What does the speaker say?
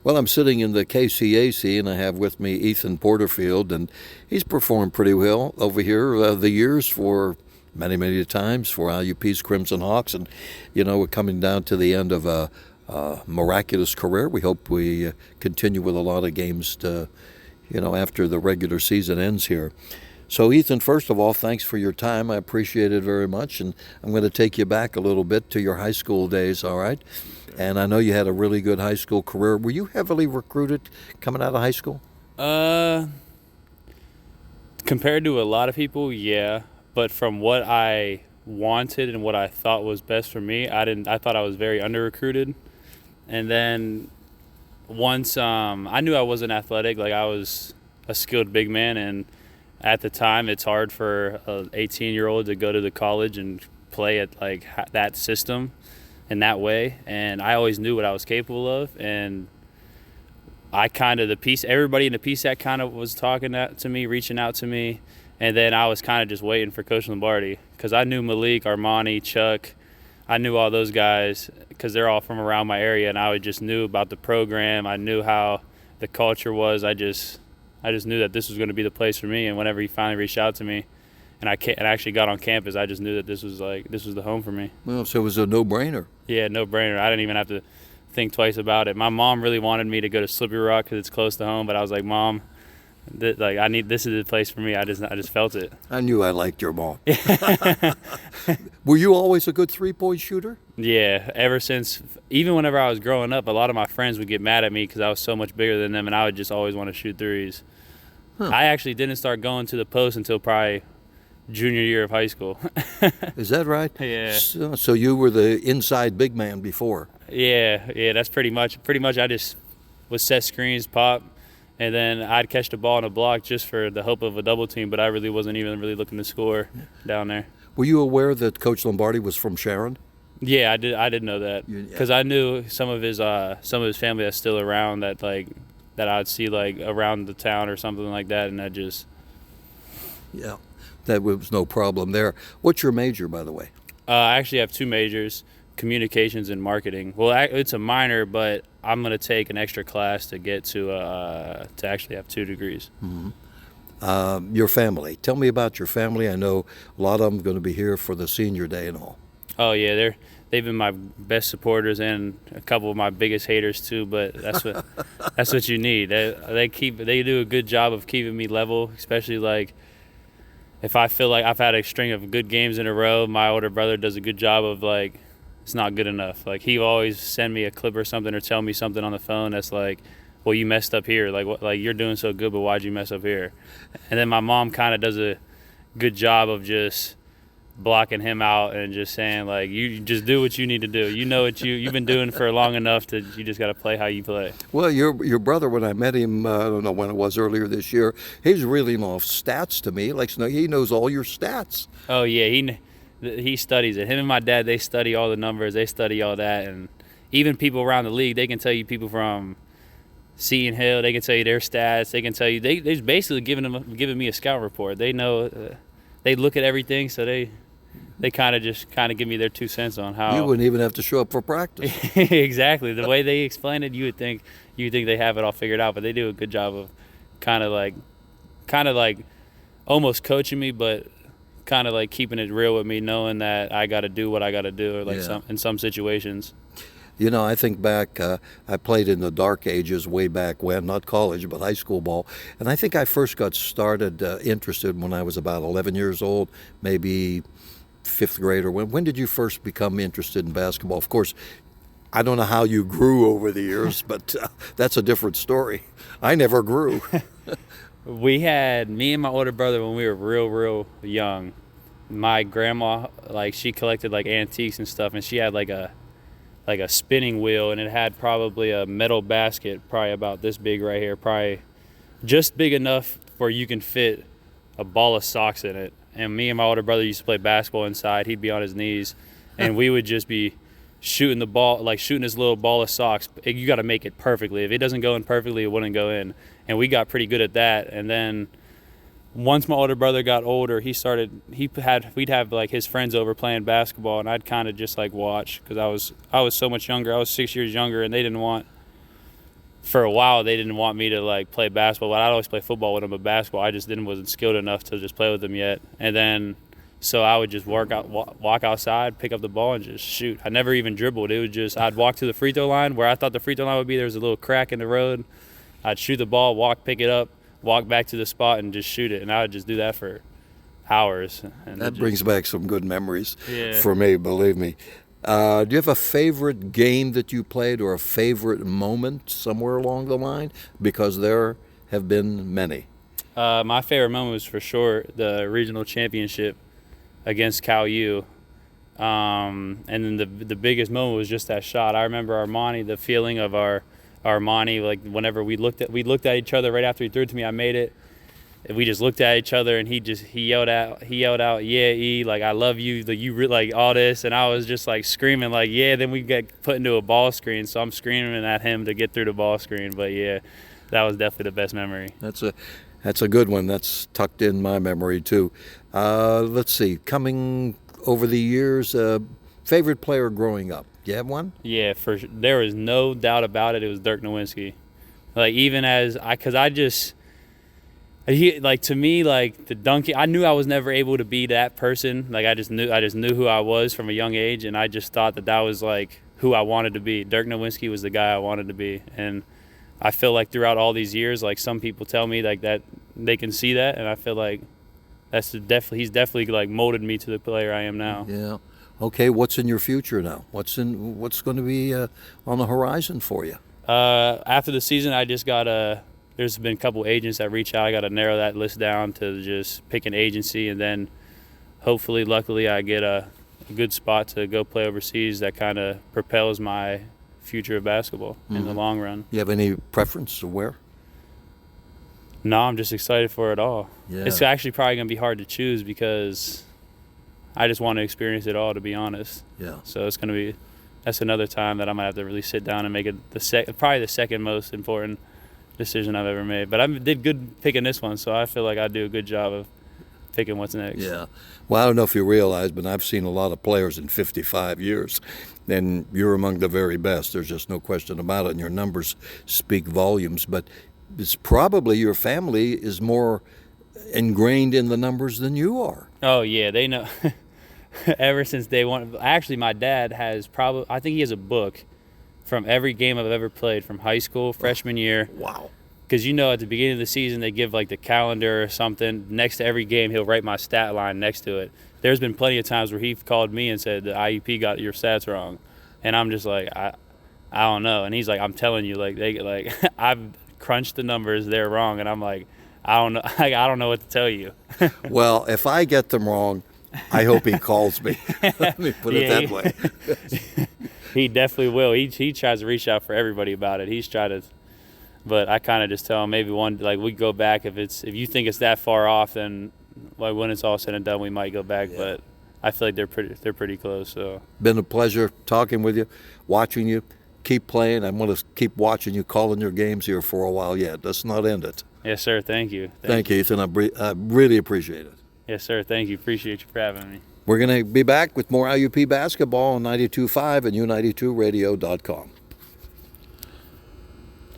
Well, I'm sitting in the KCAC, and I have with me Ethan Porterfield, and he's performed pretty well over here the years for many times for IUP's Crimson Hawks. And, we're coming down to the end of a miraculous career. We hope we continue with a lot of games to, after the regular season ends here. So, Ethan, first of all, thanks for your time. I appreciate it very much. And I'm going to take you back a little bit to your high school days, all right? And I know you had a really good high school career. Were you heavily recruited coming out of high school? Compared to a lot of people, yeah. But from what I wanted and what I thought was best for me, I thought I was very under-recruited. And then once I knew I wasn't athletic, like I was a skilled big man, and at the time it's hard for an 18-year-old to go to the college and play at like that system in that way. And I always knew what I was capable of, and everybody in the PSAC kind of was talking to me, reaching out to me, and then I was kind of just waiting for Coach Lombardi, because I knew Malik, Armani, Chuck, I knew all those guys because they're all from around my area, and I just knew about the program. I knew how the culture was. I just knew that this was going to be the place for me. And whenever he finally reached out to me, and I actually got on campus, I just knew that this was the home for me. Well, so it was a no-brainer. Yeah, no-brainer. I didn't even have to think twice about it. My mom really wanted me to go to Slippery Rock because it's close to home, but I was like, Mom, this is the place for me. I just felt it. I knew I liked your mom. Were you always a good three-point shooter? Yeah, ever since, even whenever I was growing up, a lot of my friends would get mad at me because I was so much bigger than them, and I would just always want to shoot threes. Huh. I actually didn't start going to the post until probably junior year of high school. Is that right? Yeah. So you were the inside big man before? Yeah, that's pretty much. I just would set screens, pop, and then I'd catch the ball on a block just for the hope of a double team, but I really wasn't even really looking to score down there. Were you aware that Coach Lombardi was from Sharon? Yeah, I did know that, because I knew some of his family that's still around that I'd see like around the town or something like that, and yeah, that was no problem there. What's your major, by the way? I actually have two majors: communications and marketing. Well, it's a minor, but I'm going to take an extra class to get to actually have 2 degrees. Mm-hmm. Your family. Tell me about your family. I know a lot of them are going to be here for the senior day and all. Oh yeah, they've been my best supporters and a couple of my biggest haters too. But that's what you need. They do a good job of keeping me level, especially like if I feel like I've had a string of good games in a row. My older brother does a good job of like, it's not good enough. Like he always send me a clip or something or tell me something on the phone that's like, well, you messed up here. Like you're doing so good, but why'd you mess up here? And then my mom kind of does a good job of just blocking him out and just saying like, you just do what you need to do. You know what you've been doing for long enough that you just got to play how you play. Well, your brother, when I met him, I don't know when it was, earlier this year, he was reeling off stats to me. Like he knows all your stats. Oh yeah, he studies it. Him and my dad, they study all the numbers. They study all that, and even people around the league, they can tell you people from Seton Hill, they can tell you their stats. They can tell you they're basically giving me a scout report. They know, they look at everything, so they kind of give me their 2 cents on how. You wouldn't even have to show up for practice. Exactly. The way they explain it, you would think they have it all figured out, but they do a good job of kind of like almost coaching me, but kind of like keeping it real with me, knowing that I got to do what I got to do, in some situations. I think back, I played in the dark ages way back when, not college, but high school ball. And I think I first got started interested when I was about 11 years old, maybe 5th grade or when did you first become interested in basketball? Of course, I don't know how you grew over the years, but that's a different story. I never grew. We had, me and my older brother, when we were real young, my grandma, like she collected like antiques and stuff, and she had like a spinning wheel, and it had probably a metal basket, probably about this big right here, probably just big enough where you can fit a ball of socks in it. And me and my older brother used to play basketball inside. He'd be on his knees, and we would just be shooting the ball, like shooting this little ball of socks. You got to make it perfectly. If it doesn't go in perfectly, it wouldn't go in. And we got pretty good at that. And then once my older brother got older, we'd have like his friends over playing basketball, and I'd kind of just like watch, because I was so much younger. I was 6 years younger, and they didn't want for a while they didn't want me to like play basketball, but I'd always play football with them, but basketball I just wasn't skilled enough to just play with them yet. And then so I would just walk outside, pick up the ball, and just shoot. I never even dribbled. It was just I'd walk to the free throw line where I thought the free throw line would be. There was a little crack in the road. I'd shoot the ball, pick it up, walk back to the spot, and just shoot it. And I would just do that for hours. And that brings back some good memories Yeah. for me, believe me. Do you have a favorite game that you played or a favorite moment somewhere along the line? Because there have been many. My favorite moment was for sure the regional championship against Cal U. And then the biggest moment was just that shot. I remember Armani, the feeling of our Armani, like whenever we looked at each other right after he threw it to me, I made it. We just looked at each other, and he yelled out, yeah, E, like I love you, like all this, and I was just like screaming, like yeah. Then we got put into a ball screen, so I'm screaming at him to get through the ball screen. But yeah, that was definitely the best memory. That's a good one. That's tucked in my memory too. Let's see, coming over the years, favorite player growing up. Do you have one? Yeah, there was no doubt about it. It was Dirk Nowitzki. Like even to me, like the dunking, I knew I was never able to be that person. Like I just knew who I was from a young age, and I just thought that was like who I wanted to be. Dirk Nowitzki was the guy I wanted to be, and I feel like throughout all these years, like some people tell me like that they can see that, and I feel like he's definitely like molded me to the player I am now. Yeah. Okay. What's in your future now? What's going to be on the horizon for you? After the season, I just got there's been a couple agents that reach out. I got to narrow that list down to just pick an agency, and then hopefully, luckily, I get a good spot to go play overseas that kind of propels my future of basketball in the long run. You have any preference of where? No, I'm just excited for it all. Yeah. It's actually probably going to be hard to choose because I just want to experience it all, to be honest. Yeah. So that's another time that I'm going to have to really sit down and make it probably the second most important decision I've ever made. But I did good picking this one, so I feel like I do a good job of picking what's next. Yeah. Well, I don't know if you realize, but I've seen a lot of players in 55 years, and you're among the very best. There's just no question about it, and your numbers speak volumes. But it's probably your family is more ingrained in the numbers than you are. Oh, yeah, they know. Ever since day one. Actually, my dad I think he has a book from every game I've ever played from high school, freshman year. Wow. Because at the beginning of the season, they give like the calendar or something. Next to every game, he'll write my stat line next to it. There's been plenty of times where he called me and said, the IUP got your stats wrong. And I'm just like, I don't know. And he's like, I'm telling you, like I've crunched the numbers, they're wrong. And I'm like, I don't know. I don't know what to tell you. Well, if I get them wrong, I hope he calls me. Let me put it that way. He definitely will. He tries to reach out for everybody about it. He's tried to, but I kind of just tell him maybe we go back if you think it's that far off, then like when it's all said and done, we might go back. Yeah. But I feel like they're pretty close. So been a pleasure talking with you, watching you. Keep playing. I'm going to keep watching you, calling your games here for a while yet. Let's not end it. Yes, sir. Thank you. Thank you, Ethan. I really appreciate it. Yes, sir. Thank you. Appreciate you for having me. We're going to be back with more IUP basketball on 92.5 and U92Radio.com.